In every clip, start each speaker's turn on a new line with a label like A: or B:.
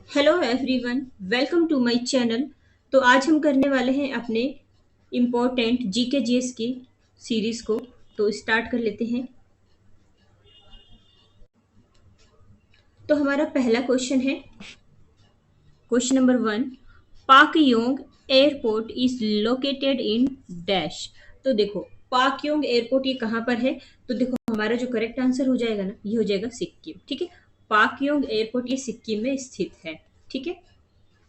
A: Hello everyone, welcome to my channel. तो आज हम करने वाले हैं अपने इम्पोर्टेंट जीके जीएस की सीरीज़ को। तो स्टार्ट कर लेते हैं। तो हमारा पहला क्वेश्चन है, क्वेश्चन नंबर 1। पाक Yong airport is located in dash. तो देखो, पाक योंग एयरपोर्ट ये कहाँ पर है? तो देखो, हमारा जो करेक्ट आंसर हो जाएगा ना, ये हो जाएगा सिक्किम। ठीक है, पाक योंग एयरपोर्ट ये सिक्किम में स्थित है। ठीक है,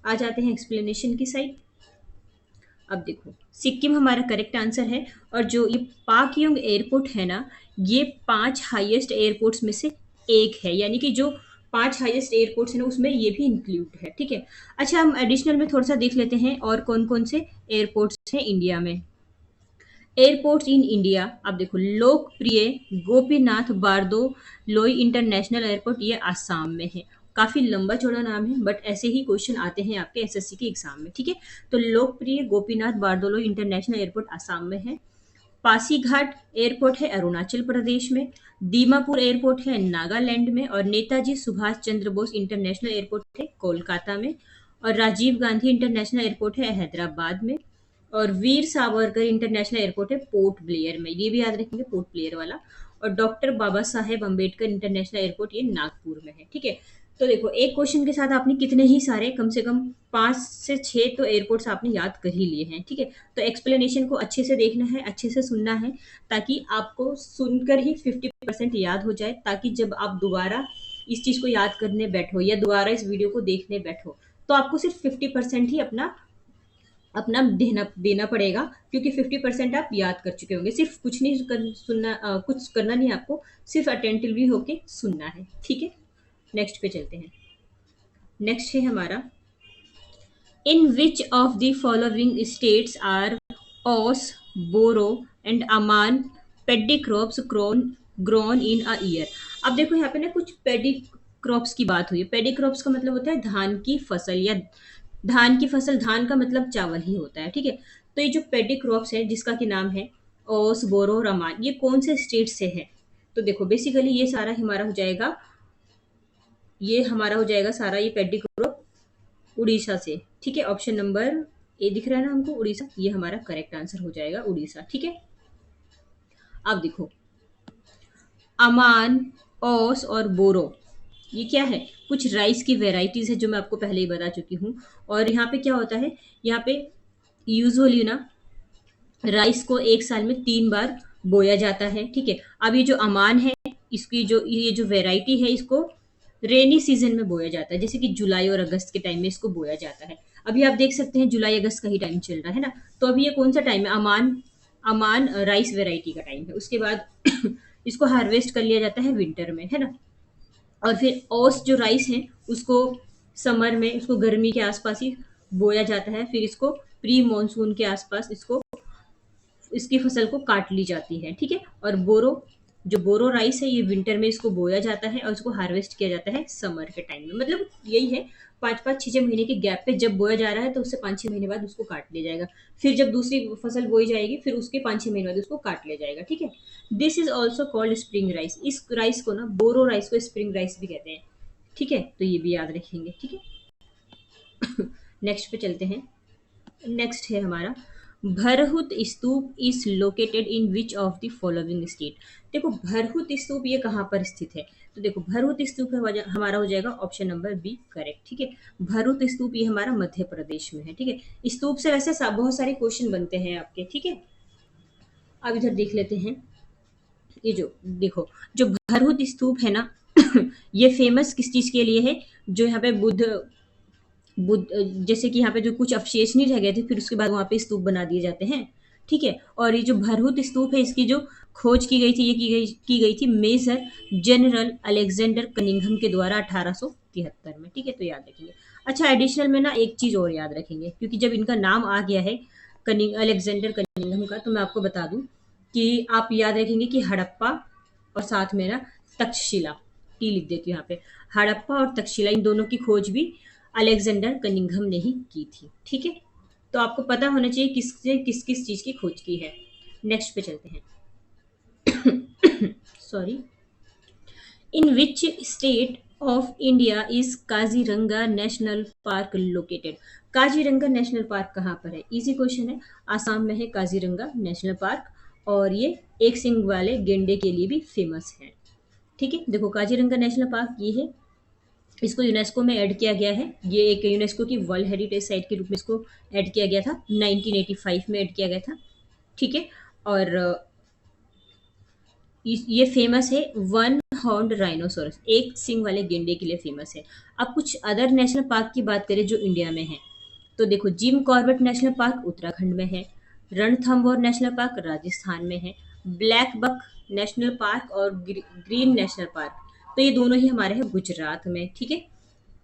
A: आ जाते हैं एक्सप्लेनेशन की साइड। अब देखो, सिक्किम हमारा करेक्ट आंसर है। और जो ये पाकयोंग एयरपोर्ट है ना, ये 5 हाईएस्ट एयरपोर्ट्स में से एक है। यानी कि जो 5 हाईएस्ट एयरपोर्ट्स है ना, उसमें ये भी इंक्लूड है। ठीक है। अच्छा, हम एडिशनल में थोड़ा सा देख लेते हैं और कौन कौन से एयरपोर्ट्स हैं इंडिया में। एयरपोर्ट्स इन इंडिया, अब देखो, लोकप्रिय गोपीनाथ बारदो लोई इंटरनेशनल एयरपोर्ट ये आसाम में है। काफी लंबा चौड़ा नाम है, बट ऐसे ही क्वेश्चन आते हैं आपके एसएससी के एग्जाम में। ठीक है, तो लोकप्रिय गोपीनाथ बारदोलोई इंटरनेशनल एयरपोर्ट आसाम में है। पासीघाट एयरपोर्ट है अरुणाचल प्रदेश में। दीमापुर एयरपोर्ट है नागालैंड में। और नेताजी सुभाष चंद्र बोस इंटरनेशनल एयरपोर्ट है कोलकाता में। और राजीव गांधी इंटरनेशनल एयरपोर्ट है हैदराबाद में। और वीर सावरकर इंटरनेशनल एयरपोर्ट है पोर्ट ब्लेयर में। ये भी याद रखेंगे, पोर्ट ब्लेयर वाला। और doctor Baba Saheb Ambedkar international airport ये नागपुर में है। ठीक है, तो देखो, एक क्वेश्चन के साथ आपने कितने ही सारे, कम से कम 5 से 6 तो एयरपोर्ट्स आपने याद कर ही लिए हैं। ठीक है, तो एक्सप्लेनेशन को अच्छे से देखना है, अच्छे से सुनना है, ताकि आपको सुनकर ही 50% याद हो जाए। ताकि जब आप दोबारा इस चीज को याद करने बैठो या दोबारा इस वीडियो को देखने बैठो, तो आपको सिर्फ 50% ही अपना अपना देना देना पड़ेगा। क्योंकि 50% आप याद कर चुके होंगे। सिर्फ कुछ नहीं सुनना, कुछ करना नहीं आपको, सिर्फ अटेंटिवली होके सुनना है। ठीक है, नेक्स्ट पे चलते हैं। नेक्स्ट है हमारा, in which of the following states are Aus, Boro and Aman paddy crops grown in a year. अब देखो, यहाँ पे ना कुछ पेडी क्रॉप्स की बात हुई है। पेडी क्रॉप्स का मतलब होता है धान की फसल, या धान की फसल, धान का मतलब चावल ही होता है। ठीक है, तो ये जो पेडी क्रॉप्स है, जिसका कि नाम है ओस, बोरो और अमान, ये कौन से स्टेट से है? तो देखो, बेसिकली ये सारा हमारा हो जाएगा, ये हमारा हो जाएगा सारा ये पेडी क्रॉप उड़ीसा से। ठीक है, ऑप्शन नंबर ए दिख रहा है ना हमको, उड़ीसा, ये हमारा करेक्ट आंसर हो जाएगा, उड़ीसा। ठीक है, अब देखो, अमान, ओस और बोरो, ये क्या है? कुछ राइस की वेराइटीज है, जो मैं आपको पहले ही बता चुकी हूँ। और यहाँ पे क्या होता है, यहाँ पे यूजुअली ना राइस को एक साल में 3 बार बोया जाता है। ठीक है, अब ये जो अमान है, इसकी जो ये जो वेराइटी है, इसको रेनी सीजन में बोया जाता है। जैसे कि जुलाई और अगस्त के टाइम में इसको बोया जाता है। अभी आप देख सकते हैं, जुलाई अगस्त का ही टाइम चल रहा है ना। तो अभी ये कौन सा टाइम है? अमान, अमान राइस वेराइटी का टाइम है। उसके बाद इसको हार्वेस्ट कर लिया जाता है विंटर में, है ना। और फिर ओस जो राइस है, उसको समर में, उसको गर्मी के आसपास ही बोया जाता है। फिर इसको प्री मानसून के आसपास इसको, इसकी फसल को काट ली जाती है। ठीक है, और बोरो, जो बोरो राइस है, ये विंटर में इसको बोया जाता है और इसको हार्वेस्ट किया जाता है समर के टाइम में। मतलब यही है, 5-5 6-6 महीने के गैप पे जब बोया जा रहा है, तो उससे 5-6 महीने बाद उसको काट लिया जाएगा। फिर जब दूसरी फसल बोई जाएगी, फिर उसके 5-6 महीने बाद उसको काट लिया जाएगा। ठीक है, this is also called spring rice. इस राइस को ना, बोरो राइस को स्प्रिंग राइस भी कहते हैं। ठीक है, तो ये भी याद रखेंगे। ठीक है, नेक्स्ट पे चलते हैं। नेक्स्ट है हमारा, Bharhut stupa is located in which of the following state. देखो, भरहुत स्तूप ये कहाँ पर स्थित है? तो देखो, भरहुत स्तूप हमारा हो जाएगा ऑप्शन नंबर बी करेक्ट। ठीक है, भरहुत स्तूप ये हमारा मध्य प्रदेश में है। ठीक है, स्तूप से वैसे बहुत सारे क्वेश्चन बनते हैं आपके। ठीक है, अब इधर देख लेते हैं। ये जो देखो, जो भरहुत स्तूप है ना, ये फेमस किस चीज के लिए है? जो यहाँ पे बुद्ध, जैसे कि यहाँ पे जो कुछ अवशेष नहीं रह गए थे, फिर उसके बाद वहाँ पे स्तूप बना दिए जाते हैं। ठीक है, और ये जो भरहुत स्तूप है, इसकी जो खोज की गई थी, ये की गई थी मेजर जनरल अलेक्जेंडर कनिंघम के द्वारा 1873 में। ठीक है, तो याद रखेंगे। अच्छा, एडिशनल में ना एक चीज और याद रखेंगे, क्योंकि जब इनका नाम आ गया है अलेक्जेंडर कनिंघम का, तो मैं आपको बता दूं कि आप याद रखेंगे कि हड़प्पा और साथ में ना तक्षशिला, टी लिख देती हूँ यहाँ पे, हड़प्पा और तक्षशिला, इन दोनों की खोज भी अलेक्जेंडर कनिंघम ने ही की थी। ठीक है, तो आपको पता होना चाहिए किसने किस किस चीज की खोज की है। नेक्स्ट पे चलते हैं। Sorry, in which state of India is Kaziranga national park located? Kaziranga national park कहाँ पर है? इजी क्वेश्चन है। आसाम में है काजीरंगा नेशनल पार्क, और ये एक सिंग वाले गेंडे के लिए भी फेमस है। ठीक है, देखो काजीरंगा नेशनल पार्क ये है। इसको यूनेस्को में ऐड किया गया है। ये एक यूनेस्को की वर्ल्ड हेरिटेज साइट के रूप में इसको ऐड किया गया था, 1985 में ऐड किया गया था। ठीक है, और ये फेमस है वन हॉर्न्ड राइनोसोरस, एक सिंग वाले गेंडे के लिए फेमस है। अब कुछ अदर नेशनल पार्क की बात करें जो इंडिया में है, तो देखो Jim Corbett national park Uttarakhand में है, रणथंभौर नेशनल पार्क राजस्थान में है, ब्लैक बक नेशनल पार्क और ग्रीन नेशनल पार्क, तो ये दोनों ही हमारे हैं गुजरात में। ठीक है,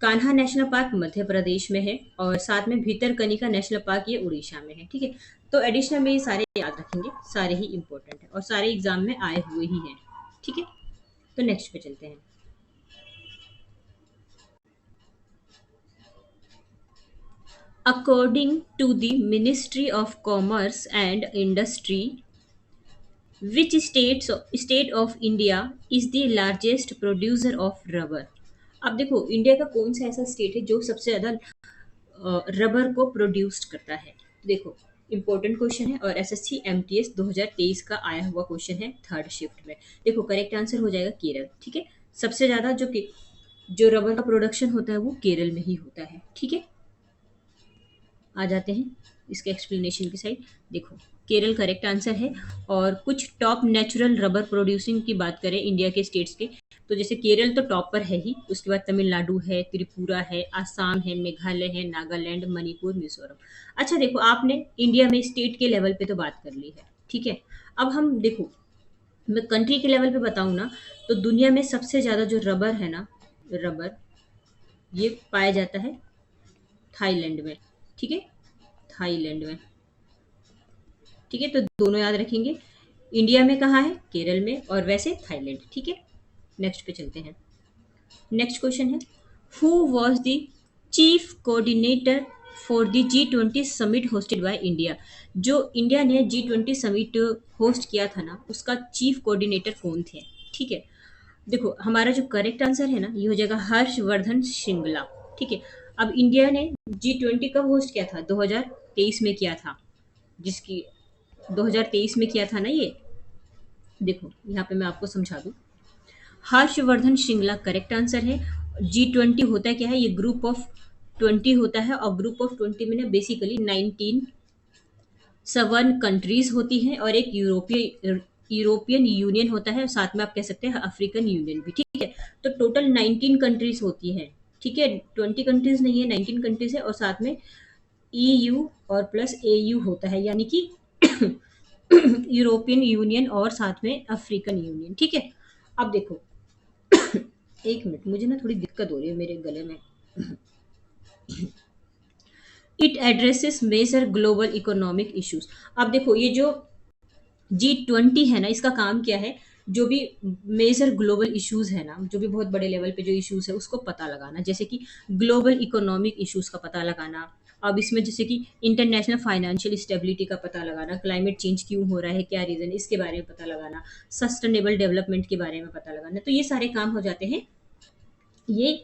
A: कान्हा नेशनल पार्क मध्य प्रदेश में है, और साथ में भीतरकनिका नेशनल पार्क ये उड़ीसा में है। ठीक है, तो एडिशनल में ये सारे याद रखेंगे, सारे ही इंपॉर्टेंट है और सारे एग्जाम में आए हुए ही हैं। ठीक है, तो नेक्स्ट पे चलते हैं। According to the ministry of commerce and industry, which state of India is the largest producer of rubber? अब देखो इंडिया का कौन सा ऐसा स्टेट है जो सबसे ज्यादा रबर को प्रोड्यूस करता है? देखो इंपॉर्टेंट क्वेश्चन है, और एसएससी एमटीएस 2023 का आया हुआ क्वेश्चन है थर्ड शिफ्ट में। देखो करेक्ट आंसर हो जाएगा केरल। ठीक है, सबसे ज्यादा जो रबर का प्रोडक्शन होता है वो केरल में ही होता है। ठीक है, आ जाते हैं इसके एक्सप्लेनेशन की साइड। देखो केरल करेक्ट आंसर है। और कुछ टॉप नेचुरल रबर प्रोड्यूसिंग की बात करें इंडिया के स्टेट्स के, तो जैसे केरल तो टॉप पर है ही, उसके बाद तमिलनाडु है, त्रिपुरा है, आसाम है, मेघालय है, नागालैंड, मणिपुर, मिजोरम। अच्छा देखो आपने इंडिया में स्टेट के लेवल पे तो बात कर ली है। ठीक है, अब हम देखो मैं कंट्री के लेवल पे बताऊं ना, तो दुनिया में सबसे ज्यादा जो रबर है ना, रबर ये पाया जाता है थाईलैंड में। ठीक है, थाईलैंड में। ठीक है, तो दोनों याद रखेंगे। इंडिया में कहाँ है? केरल में, और वैसे थाईलैंड। ठीक है, नेक्स्ट पे चलते हैं। नेक्स्ट क्वेश्चन है, who was the chief coordinator for the G20 summit hosted by India? जो इंडिया ने G20 समिट होस्ट किया था ना, उसका चीफ कोऑर्डिनेटर कौन थे? ठीक है, देखो हमारा जो करेक्ट आंसर है ना, ये हो जाएगा हर्षवर्धन श्रृंगला। ठीक है, अब इंडिया ने G20 कब होस्ट किया था? 2023 में किया था, जिसकी 2023 में किया था ना ये। देखो यहाँ पे मैं आपको समझा दूं, हर्षवर्धन श्रृंगला करेक्ट आंसर है। G20 होता क्या है? ये ग्रुप ऑफ 20 होता है, और ग्रुप ऑफ 20 में ना बेसिकली 19 7 कंट्रीज होती हैं, और एक यूरोपियन यूनियन होता है, और साथ में आप कह सकते हैं अफ्रीकन यूनियन भी। ठीक है, तो टोटल 19 कंट्रीज होती हैं। ठीक है, 20 कंट्रीज नहीं है, 19 कंट्रीज है, और साथ में EU और प्लस AU होता है, यानी कि यूरोपियन यूनियन और साथ में अफ्रीकन यूनियन। ठीक है, अब देखो एक मिनट, मुझे ना थोड़ी दिक्कत हो रही है मेरे गले में। It addresses major global economic issues. अब देखो ये जो G20 है ना, इसका काम क्या है? जो भी मेजर ग्लोबल इश्यूज है ना, जो भी बहुत बड़े लेवल पे जो इश्यूज है उसको पता लगाना, जैसे कि ग्लोबल इकोनॉमिक इश्यूज का पता लगाना। अब इसमें जैसे कि इंटरनेशनल फाइनेंशियल स्टेबिलिटी का पता लगाना, क्लाइमेट चेंज क्यों हो रहा है, क्या रीजन, इसके बारे में पता लगाना, सस्टेनेबल डेवलपमेंट के बारे में पता लगाना। तो ये सारे काम हो जाते हैं ये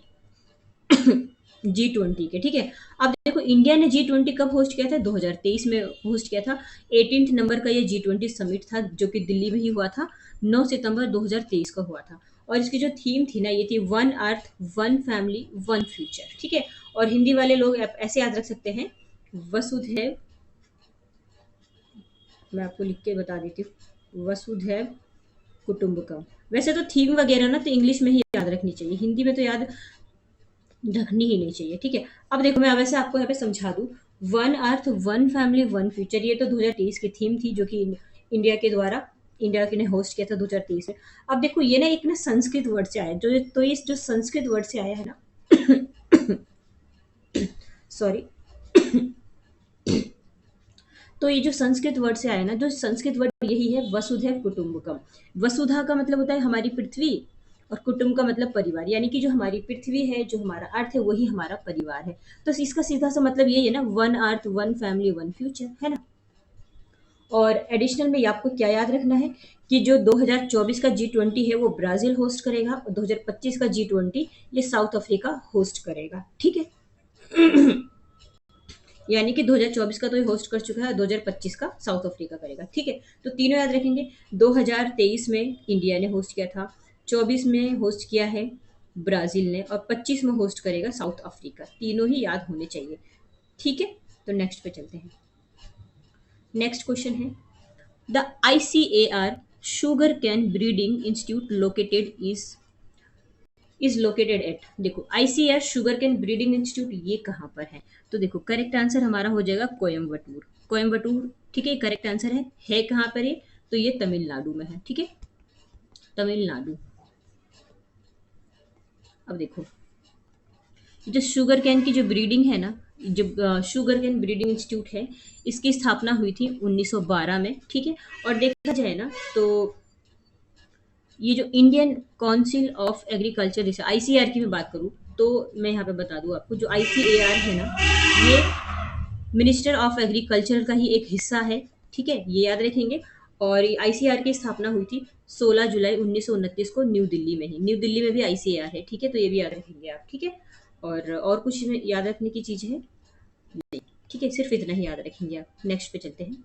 A: G20 के। ठीक है, अब देखो इंडिया ने G20 कब होस्ट किया था? 2023 में होस्ट किया था। 18 नंबर का ये G20 समिट था, जो कि दिल्ली में ही हुआ था। 9 सितंबर 2023 का हुआ था, और इसकी जो थीम थी ना, ये थी one earth one family one future. ठीक है, और हिंदी वाले लोग ऐसे याद रख सकते हैं, वसुधैव, मैं आपको लिख के बता देती हूँ, वसुधैव कुटुंबकम। वैसे तो थीम वगैरह ना तो इंग्लिश में ही याद रखनी चाहिए, हिंदी में तो याद ढकनी ही नहीं चाहिए। ठीक है, अब देखो मैं वैसे आपको यहाँ पे समझा दूं, one earth one family one future, ये तो 2023 की थीम थी, जो कि इंडिया के द्वारा इंडिया के ने होस्ट किया था 2023 में। अब देखो ये ना एक ना संस्कृत वर्ड से आया, जो तो ये जो संस्कृत वर्ड से आया है ना सॉरी तो ये जो संस्कृत वर्ड से आया ना, जो संस्कृत वर्ड यही है वसुधैव कुटुंबकम। वसुधा का मतलब होता है हमारी पृथ्वी, और कुटुंब का मतलब परिवार, यानी कि जो हमारी पृथ्वी है, जो हमारा अर्थ है, वही हमारा परिवार है। तो इसका सीधा सा मतलब यही है ना, one earth one family one future, है ना। और एडिशनल में आपको क्या याद रखना है कि जो 2024 का G20 है वो ब्राजील होस्ट करेगा और 2025 का G20 ये साउथ अफ्रीका होस्ट करेगा। ठीक है, यानी कि 2024 का तो ये होस्ट कर चुका है, 2025 का साउथ अफ्रीका करेगा। ठीक है, तो तीनों याद रखेंगे। 2023 में इंडिया ने होस्ट किया था, 24 में होस्ट किया है ब्राजील ने, और 25 में होस्ट करेगा साउथ अफ्रीका। तीनों ही याद होने चाहिए। ठीक है, तो नेक्स्ट पे चलते हैं। नेक्स्ट क्वेश्चन है, the ICAR sugar cane breeding institute located is located at. देखो, ICAR sugar cane breeding institute ये कहाँ पर है? तो देखो, करेक्ट आंसर हमारा हो जाएगा कोयम्बटूर। कोयम्बटूर, ठीक है, करेक्ट आंसर है कहाँ पर ये? तो ये तमिलनाडु में है। ठीक है, तमिलनाडु। अब देखो, जो शुगर कैन की जो ब्रीडिंग है ना, जो शुगर कैन ब्रीडिंग इंस्टीट्यूट है, इसकी स्थापना हुई थी 1912 में। ठीक है, और देखा जाए ना तो ये जो इंडियन काउंसिल ऑफ एग्रीकल्चर, जैसे ICAR की मैं बात करूँ, तो मैं यहाँ पे बता दूँ आपको, जो ICAR है ना, ये मिनिस्टर ऑफ एग्रीकल्चर का ही एक हिस्सा है। ठीक है, ये याद रखेंगे। और ICAR की स्थापना हुई थी 16 जुलाई 1929 को न्यू दिल्ली में ही। न्यू दिल्ली में भी ICAR है। ठीक है, तो ये भी याद रखेंगे आप। ठीक है, और कुछ याद रखने की चीज़ है? ठीक है, सिर्फ इतना ही याद रखेंगे आप। नेक्स्ट पे चलते हैं।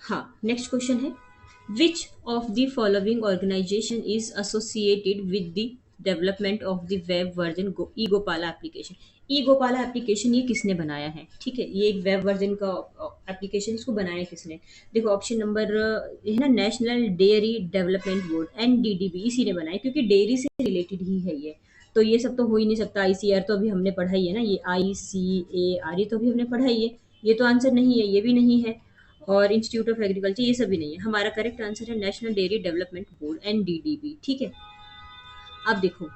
A: हाँ, नेक्स्ट क्वेश्चन है, which of the following organization is associated with the development of the web version e Gopala application? E Gopala application ये किसने बनाया है? ठीक है, ये एक वेब वर्जन का एप्लीकेशन, इसको बनाया किसने? देखो, ऑप्शन नंबर है ना, national dairy development board, NDDB, इसी ने बनाया, क्योंकि डेयरी से रिलेटेड ही है ये। तो ये सब तो हो ही नहीं सकता। ICAR तो अभी हमने पढ़ा ही है ना, ये ICAR ये तो अभी हमने पढ़ा ही है। ये तो आंसर नहीं है, ये भी नहीं है, और इंस्टीट्यूट ऑफ एग्रीकल्चर ये सभी नहीं है। हमारा करेक्ट आंसर है national dairy development board, NDDB। ठीक है, अब देखो,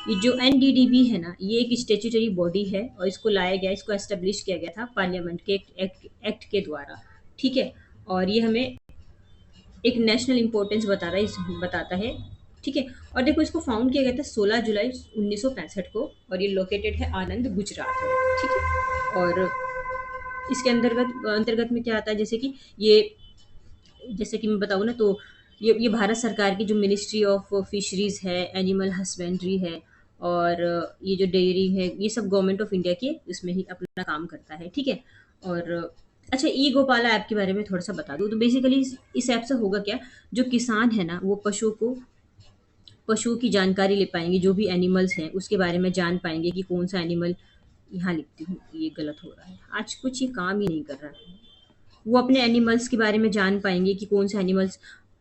A: ये जो NDDB है ना, ये एक स्टेचुटरी बॉडी है, और इसको लाया गया, इसको एस्टेब्लिश किया गया था पार्लियामेंट के एक्ट के द्वारा। ठीक है, और ये हमें एक नेशनल इंपॉर्टेंस बताता है। ठीक है, और देखो, इसको फाउंड किया गया था 16 जुलाई 1965 को, और ये लोकेटेड है आनंद, गुजरात में। ठीक है, और इसके अंतर्गत अंतर्गत में क्या आता है, जैसे कि ये, जैसे कि मैं बताऊँ ना, तो ये भारत सरकार की जो मिनिस्ट्री ऑफ फिशरीज है, एनिमल हस्बेंड्री है, और ये जो डेयरी है, ये सब गवर्नमेंट ऑफ इंडिया के उसमें ही अपना काम करता है। ठीक है, और अच्छा, ई गोपाला ऐप के बारे में थोड़ा सा बता दूँ तो बेसिकली इस ऐप से होगा क्या, जो किसान है ना, वो पशुओं की जानकारी ले पाएंगे, जो भी एनिमल्स हैं उसके बारे में जान पाएंगे कि कौन सा एनिमल, यहाँ लिखती हूँ, ये गलत हो रहा है, आज कुछ ये काम ही नहीं कर रहा है। वो अपने एनिमल्स के बारे में जान पाएंगे कि कौन सा एनिमल्स,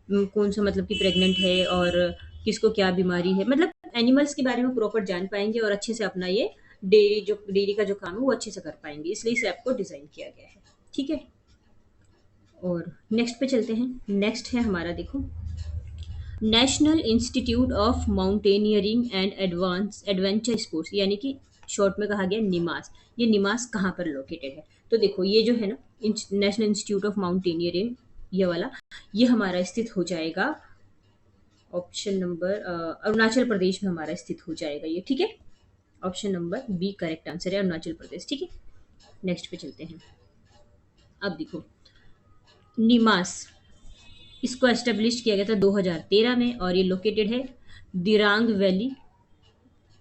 A: कौन सा मतलब कि प्रेग्नेंट है, और किसको क्या बीमारी है, मतलब एनिमल्स के बारे में प्रॉपर जान पाएंगे, और अच्छे से अपना ये डेयरी का जो काम है वो अच्छे से कर पाएंगे, इसलिए इस ऐप को डिज़ाइन किया गया है। ठीक है, और नेक्स्ट पे चलते हैं। नेक्स्ट है हमारा, देखो, national institute of mountaineering and advance adventure sports, यानी कि शॉर्ट में कहा गया निमास। ये निमास कहाँ पर लोकेटेड है? तो देखो, ये जो है ना, नेशनल इंस्टीट्यूट ऑफ माउंटेनियरिंग, ये वाला, ये हमारा स्थित हो जाएगा ऑप्शन नंबर अरुणाचल प्रदेश में हमारा स्थित हो जाएगा ये। ठीक है, option number B correct answer है, अरुणाचल प्रदेश। ठीक है, नेक्स्ट पे चलते हैं। अब देखो, निमास, इसको एस्टेब्लिश किया गया था 2013 में, और ये लोकेटेड है दिरांग वैली,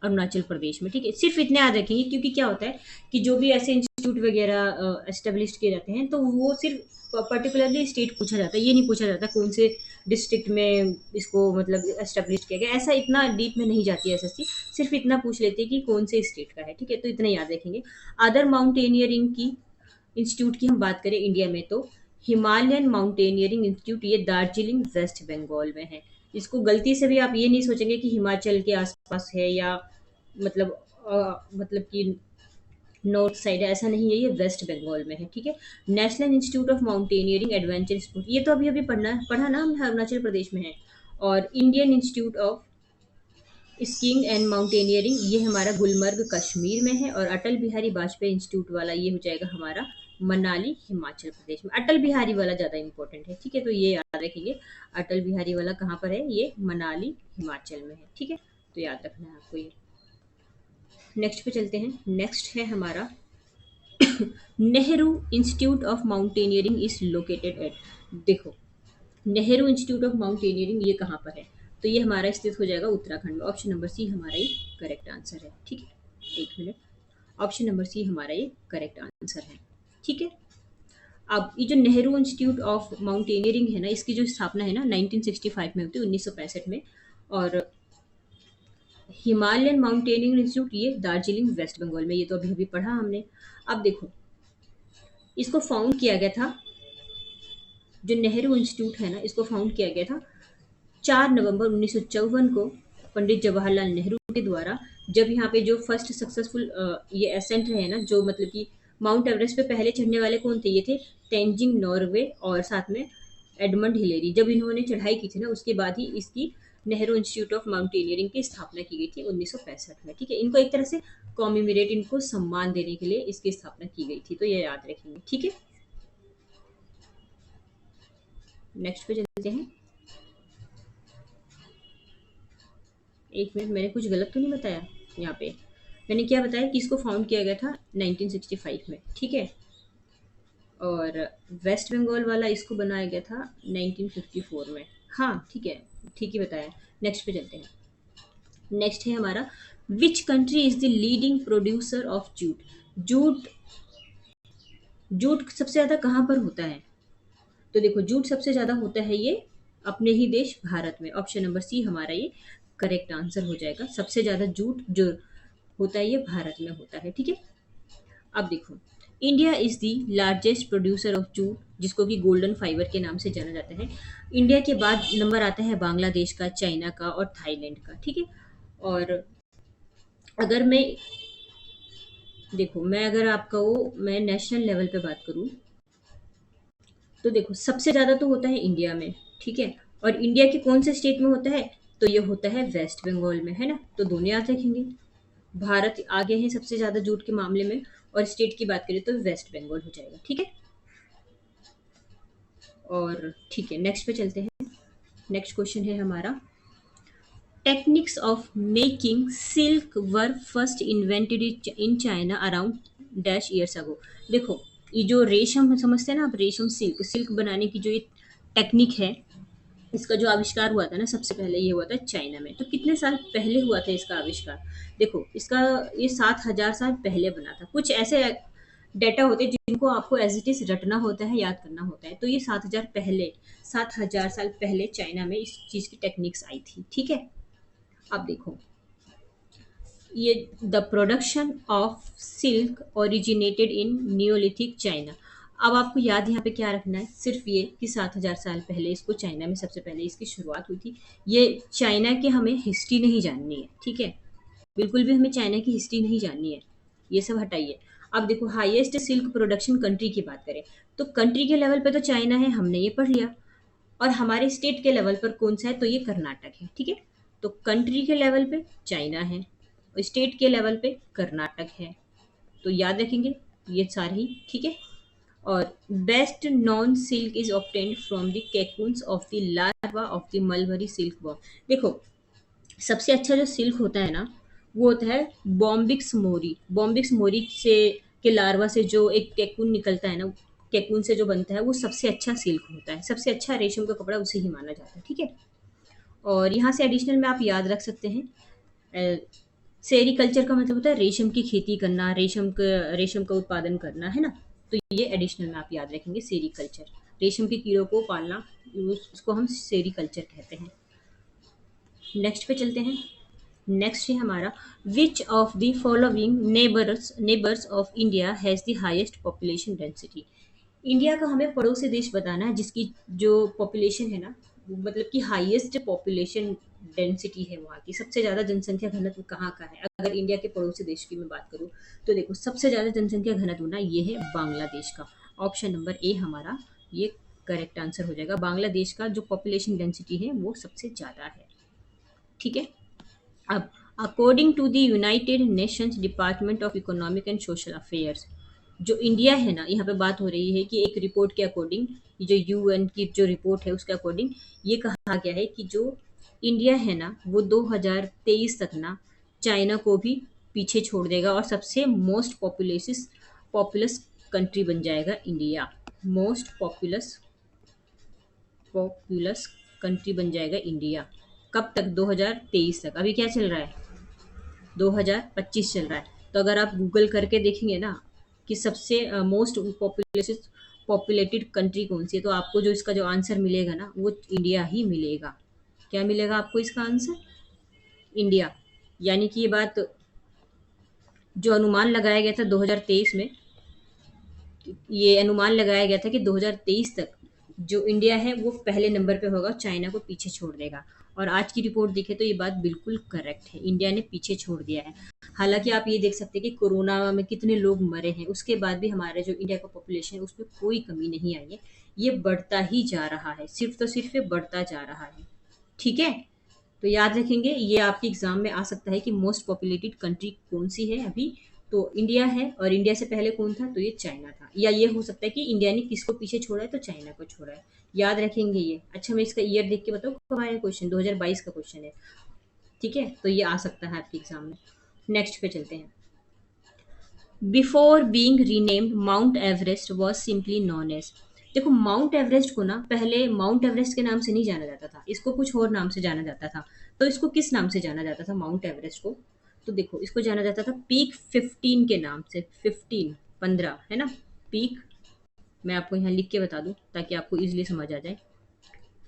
A: अरुणाचल प्रदेश में। ठीक है, सिर्फ इतने याद रखेंगे, क्योंकि क्या होता है कि जो भी ऐसे इंस्टीट्यूट वगैरह एस्टेब्लिश किए जाते हैं, तो वो सिर्फ पर्टिकुलरली स्टेट पूछा जाता है, ये नहीं पूछा जाता कौन से डिस्ट्रिक्ट में इसको मतलब एस्टेब्लिश किया गया। ऐसा इतना डीप में नहीं जाती है SSC, सिर्फ इतना पूछ लेती है कि कौन से स्टेट का है। ठीक है, तो इतना याद रखेंगे। अदर माउंटेनियरिंग की इंस्टीट्यूट की हम बात करें इंडिया में, तो हिमालयन माउंटेनियरिंग इंस्टीट्यूट, ये दार्जिलिंग वेस्ट बंगाल में है। इसको गलती से भी आप ये नहीं सोचेंगे कि हिमाचल के आसपास है, या मतलब मतलब कि नॉर्थ साइड है, ऐसा नहीं है, ये वेस्ट बंगाल में है। ठीक है, national institute of mountaineering adventure sport, ये तो अभी अभी पढ़ा ना, अरुणाचल प्रदेश में है। और Indian institute of skiing and mountaineering, ये हमारा गुलमर्ग कश्मीर में है। और अटल बिहारी वाजपेयी इंस्टीट्यूट वाला ये हो जाएगा हमारा मनाली, हिमाचल प्रदेश में। अटल बिहारी वाला ज़्यादा इंपॉर्टेंट है। ठीक है, तो ये याद रखिए, अटल बिहारी वाला कहाँ पर है, ये मनाली, हिमाचल में है। ठीक है, तो याद रखना है आपको ये। नेक्स्ट पे चलते हैं। नेक्स्ट है हमारा Nehru institute of mountaineering is located at, देखो नेहरू इंस्टीट्यूट ऑफ माउंटेनियरिंग ये कहाँ पर है? तो ये हमारा स्थित हो जाएगा उत्तराखंड में। ऑप्शन नंबर सी हमारा ये करेक्ट आंसर है। ठीक है, एक मिनट, ऑप्शन नंबर सी हमारा ये करेक्ट आंसर है। ठीक है, अब ये जो नेहरू इंस्टीट्यूट ऑफ माउंटेनियरिंग है ना, इसकी जो स्थापना है ना 1965 में होती है, 1965 में। और हिमालयन माउंटेनियरिंग इंस्टीट्यूट ये दार्जिलिंग वेस्ट बंगाल में, ये तो अभी अभी पढ़ा हमने। अब देखो, इसको फाउंड किया गया था, जो नेहरू इंस्टीट्यूट है ना, इसको फाउंड किया गया था 4 नवंबर 1954 को पंडित जवाहरलाल नेहरू के द्वारा। जब यहाँ पे जो फर्स्ट सक्सेसफुल ये एसेंट रहे ना, जो मतलब कि माउंट एवरेस्ट पे पहले चढ़ने वाले कौन थे? ये थे तेंजिंग नॉर्वे और साथ में एडमंड हिलेरी। जब इन्होंने चढ़ाई की थी ना, उसके बाद ही इसकी नेहरू इंस्टीट्यूट ऑफ माउंटेनियरिंग की स्थापना की गई थी 1965 में। ठीक है, इनको एक तरह से कॉमेमोरेट, इनको सम्मान देने के लिए इसकी स्थापना की गई थी, तो ये याद रखेंगे। ठीक है, नेक्स्ट पे चलते हैं। एक मिनट, मैंने कुछ गलत तो नहीं बताया यहाँ पे? मैंने क्या बताया कि इसको फाउंड किया गया था 1965 में। ठीक है, और वेस्ट बंगाल वाला इसको बनाया गया था 1954 में। हाँ ठीक है, ठीक ही बताया। नेक्स्ट पे चलते हैं। नेक्स्ट है हमारा, which country is the leading producer of jute? Jute, jute सबसे ज्यादा कहाँ पर होता है? तो देखो, जूट सबसे ज्यादा होता है ये अपने ही देश भारत में। ऑप्शन नंबर सी हमारा ये करेक्ट आंसर हो जाएगा। सबसे ज्यादा जूट जो होता है ये भारत में होता है। ठीक है, अब देखो, India is the largest producer of jute, जिसको कि गोल्डन फाइबर के नाम से जाना जाता है। इंडिया के बाद नंबर आता है बांग्लादेश का, चाइना का और थाईलैंड का। ठीक है, और अगर मैं, देखो मैं अगर आपका वो मैं नेशनल लेवल पे बात करूं, तो देखो सबसे ज्यादा तो होता है इंडिया में। ठीक है, और इंडिया के कौन से स्टेट में होता है? तो ये होता है वेस्ट बंगाल में, है ना? तो दोनों याद रखेंगे। भारत आगे है सबसे ज्यादा जूट के मामले में, और स्टेट की बात करें तो वेस्ट बंगाल हो जाएगा। ठीक है, और ठीक है, नेक्स्ट पे चलते हैं। नेक्स्ट क्वेश्चन है हमारा, techniques of making silk were first invented in China around dash years ago. देखो, ये जो रेशम समझते हैं ना आप, रेशम, सिल्क, सिल्क बनाने की जो ये टेक्निक है, इसका जो आविष्कार हुआ था ना सबसे पहले, ये हुआ था चाइना में। तो कितने साल पहले हुआ था इसका आविष्कार? देखो, इसका ये 7,000 साल पहले बना था। कुछ ऐसे डेटा होते हैं जिनको आपको एज इट इज रटना होता है, याद करना होता है। तो ये 7,000 साल पहले चाइना में इस चीज की टेक्निक्स आई थी। ठीक है, अब देखो, ये the production of silk originated in Neolithic China. अब आपको याद यहाँ पे क्या रखना है? सिर्फ ये कि 7,000 साल पहले इसको चाइना में सबसे पहले इसकी शुरुआत हुई थी। ये चाइना की हमें हिस्ट्री नहीं जाननी है। ठीक है, बिल्कुल भी हमें चाइना की हिस्ट्री नहीं जाननी है, ये सब हटाइए। अब देखो, हाईएस्ट सिल्क प्रोडक्शन कंट्री की बात करें, तो कंट्री के लेवल पे तो चाइना है, हमने ये पढ़ लिया। और हमारे स्टेट के लेवल पर कौन सा है? तो ये कर्नाटक है। ठीक है, तो कंट्री के लेवल पे चाइना है और स्टेट के लेवल पे कर्नाटक है, तो याद रखेंगे ये सारे ही। ठीक है, और best known silk is obtained from the cocoons of the larva of the mulberry silk worm. देखो, सबसे अच्छा जो सिल्क होता है ना, वो होता है बॉम्बिक्स मोरी। बॉम्बिक्स मोरी से के लार्वा से जो एक कैकून निकलता है ना, कैकून से जो बनता है वो सबसे अच्छा सिल्क होता है। सबसे अच्छा रेशम का कपड़ा उसे ही माना जाता है। ठीक है, और यहाँ से एडिशनल में आप याद रख सकते हैं, सेरीकल्चर का मतलब होता है रेशम की खेती करना, रेशम का उत्पादन करना, है ना? तो ये एडिशनल में आप याद रखेंगे, सेरीकल्चर, रेशम के कीड़ों को पालना, उसको हम सेरीकल्चर कहते हैं। नेक्स्ट पे चलते हैं। नेक्स्ट है हमारा, विच of the following neighbours of India has the highest population density? India का हमें पड़ोसी देश बताना है जिसकी जो पॉपुलेशन है ना, मतलब कि हाईएस्ट पॉपुलेशन डेंसिटी है, वहाँ की सबसे ज़्यादा जनसंख्या घनत्व कहाँ का है? अगर इंडिया के पड़ोसी देश की मैं बात करूँ, तो देखो सबसे ज़्यादा जनसंख्या घनत्व ना ये है बांग्लादेश का। ऑप्शन नंबर ए हमारा ये करेक्ट आंसर हो जाएगा। बांग्लादेश का जो पॉपुलेशन डेंसिटी है वो सबसे ज़्यादा है। ठीक है, अब according to the United Nations department of economic and social affairs, जो इंडिया है ना, यहाँ पे बात हो रही है कि एक रिपोर्ट के अकॉर्डिंग, जो यूएन की जो रिपोर्ट है उसके अकॉर्डिंग ये कहा गया है कि जो इंडिया है ना, वो 2023 तक ना चाइना को भी पीछे छोड़ देगा और सबसे मोस्ट पॉपुलेसिस पॉपुलस कंट्री बन जाएगा इंडिया। मोस्ट पॉपुलस कंट्री बन जाएगा इंडिया। कब तक? 2023 तक। अभी क्या चल रहा है? 2025 चल रहा है। तो अगर आप गूगल करके देखेंगे ना कि सबसे मोस्ट पॉपुलेटेड कंट्री कौन सी है, तो आपको जो इसका जो आंसर मिलेगा ना वो इंडिया ही मिलेगा। क्या मिलेगा आपको इसका आंसर? इंडिया। यानी कि ये बात जो अनुमान लगाया गया था 2023 में, ये अनुमान लगाया गया था कि 2023 तक जो इंडिया है वो पहले नंबर पे होगा, चाइना को पीछे छोड़ देगा। और आज की रिपोर्ट देखें तो ये बात बिल्कुल करेक्ट है, इंडिया ने पीछे छोड़ दिया है। हालांकि आप ये देख सकते हैं कि कोरोना में कितने लोग मरे हैं, उसके बाद भी हमारे जो इंडिया का पॉपुलेशन है उसमें कोई कमी नहीं आई है। ये बढ़ता ही जा रहा है, सिर्फ तो सिर्फ ये बढ़ता जा रहा है। ठीक है, तो याद रखेंगे, ये आपके एग्जाम में आ सकता है कि मोस्ट पॉपुलेटेड कंट्री कौन सी है अभी। तो इंडिया है, और इंडिया से पहले कौन था? तो ये चाइना था। या ये हो सकता है कि इंडिया ने किसको पीछे छोड़ा है? तो चाइना को छोड़ा है। याद रखेंगे ये। अच्छा, मैं इसका ईयर देख के बताऊँ कब आया क्वेश्चन? 2022 का क्वेश्चन है। ठीक है, तो ये आ सकता है आपके एग्जाम में। नेक्स्ट पे चलते हैं। Before being renamed Mount Everest was simply known as. देखो, माउंट एवरेस्ट को ना पहले माउंट एवरेस्ट के नाम से नहीं जाना जाता था, इसको कुछ और नाम से जाना जाता था। तो इसको किस नाम से जाना जाता था माउंट एवरेस्ट को? तो देखो, इसको जाना जाता था पीक 15 के नाम से। 15, 15 है ना पीक। मैं आपको यहाँ लिख के बता दूं ताकि आपको इजीली समझ आ जाए।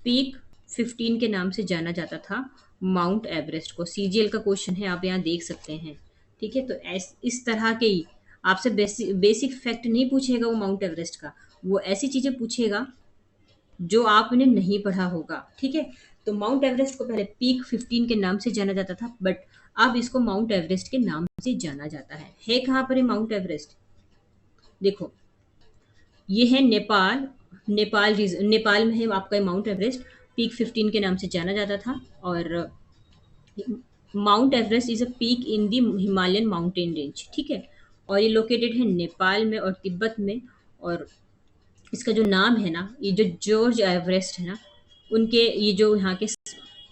A: पीक 15 के नाम से जाना जाता था माउंट एवरेस्ट को। सीजीएल का क्वेश्चन है, आप यहाँ देख सकते हैं। ठीक है, तो इस तरह के ही आपसे बेसिक फैक्ट नहीं पूछेगा वो माउंट एवरेस्ट का, वो ऐसी चीजें पूछेगा जो आपने नहीं पढ़ा होगा। ठीक है, तो माउंट एवरेस्ट को पहले पीक 15 के नाम से जाना जाता था, बट अब इसको माउंट एवरेस्ट के नाम से जाना जाता है कहाँ पर है माउंट एवरेस्ट? देखो, ये है नेपाल। नेपाल में है आपका माउंट एवरेस्ट। पीक 15 के नाम से जाना जाता था। और mount Everest is a peak in the Himalayan mountain range. ठीक है, और ये लोकेटेड है नेपाल में और तिब्बत में। और इसका जो नाम है ना, ये जो जॉर्ज एवरेस्ट है ना, उनके ये जो यहाँ के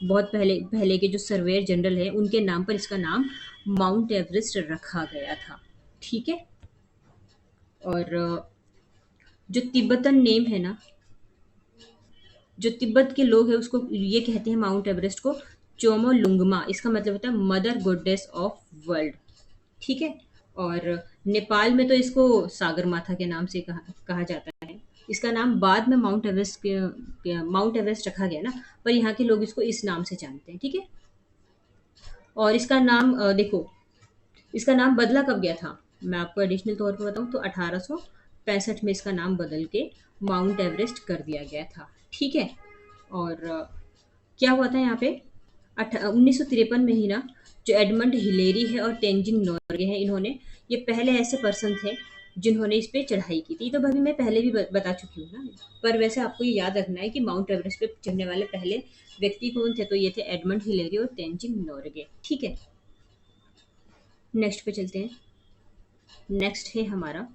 A: बहुत पहले पहले के जो सर्वेयर जनरल है, उनके नाम पर इसका नाम माउंट एवरेस्ट रखा गया था। ठीक है, और जो तिब्बतन नेम है ना, जो तिब्बत के लोग हैं उसको ये कहते हैं माउंट एवरेस्ट को चोमोलुंगमा। इसका मतलब होता है मदर गॉडेस ऑफ वर्ल्ड। ठीक है, और नेपाल में तो इसको सागर माथा के नाम से कहा जाता है। इसका नाम बाद में माउंट एवरेस्ट रखा गया ना, पर यहाँ के लोग इसको इस नाम से जानते हैं। ठीक है, और इसका नाम देखो, इसका नाम बदला कब गया था? मैं आपको एडिशनल तौर पर बताऊं तो 1865 में इसका नाम बदल के माउंट एवरेस्ट कर दिया गया था। ठीक है, और क्या हुआ था यहाँ पे 1953 में ही ना, जो एडमंड हिलेरी है और तेंजिंग नोर्गे हैं, इन्होंने ये पहले ऐसे पर्सन थे जिन्होंने इस पे चढ़ाई की थी। तो भाभी मैं पहले भी बता चुकी हूँ ना, पर वैसे आपको ये याद रखना है कि माउंट एवरेस्ट पे चढ़ने वाले पहले व्यक्ति कौन थे? तो ये थे एडमंड हिलेरी और तेंजिंग नोर्गे। ठीक है, नेक्स्ट पे चलते हैं। नेक्स्ट है हमारा,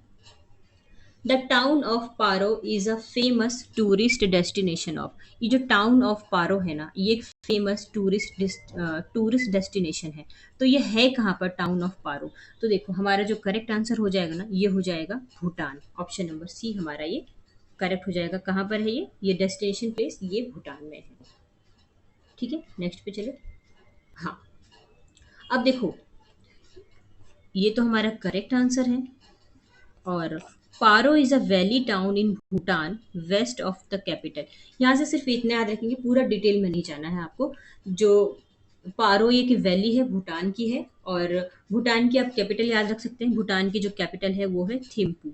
A: the town of Paro is a famous tourist destination of. ये जो टाउन ऑफ पारो है ना, ये एक फेमस टूरिस्ट डेस्टिनेशन है। तो ये है कहाँ पर टाउन ऑफ पारो? तो देखो, हमारा जो करेक्ट आंसर हो जाएगा ना, ये हो जाएगा भूटान। ऑप्शन नंबर सी हमारा ये करेक्ट हो जाएगा। कहाँ पर है ये डेस्टिनेशन प्लेस? ये भूटान में है। ठीक है, नेक्स्ट पे चले। हाँ, अब देखो, ये तो हमारा करेक्ट आंसर है। और Paro is a valley town in Bhutan west of the capital. यहाँ से सिर्फ इतना याद रखेंगे, पूरा डिटेल में नहीं जाना है आपको। जो पारो ये की वैली है, भूटान की है। और भूटान की आप कैपिटल याद रख सकते हैं। भूटान की जो कैपिटल है वो है थिम्पू।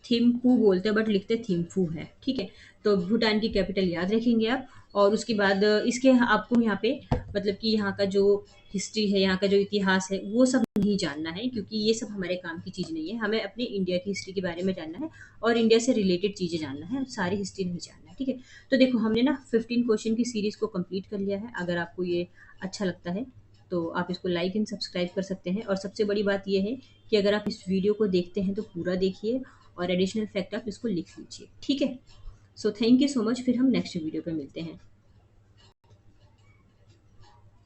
A: थिम्पू बोलते हैं बट लिखते थिम्फू है। ठीक है, तो भूटान की कैपिटल याद रखेंगे आप। और उसके बाद इसके आपको यहाँ पे मतलब कि यहाँ का जो हिस्ट्री है, यहाँ का जो इतिहास है, वो सब नहीं जानना है, क्योंकि ये सब हमारे काम की चीज़ नहीं है। हमें अपने इंडिया की हिस्ट्री के बारे में जानना है और इंडिया से रिलेटेड चीज़ें जानना है, सारी हिस्ट्री नहीं जानना है। ठीक है, तो देखो, हमने ना 15 क्वेश्चन की सीरीज़ को कंप्लीट कर लिया है। अगर आपको ये अच्छा लगता है तो आप इसको लाइक एंड सब्सक्राइब कर सकते हैं। और सबसे बड़ी बात यह है कि अगर आप इस वीडियो को देखते हैं तो पूरा देखिए और एडिशनल फैक्ट आप इसको लिख लीजिए। ठीक है, so thank you so much. फिर हम नेक्स्ट वीडियो पे मिलते हैं।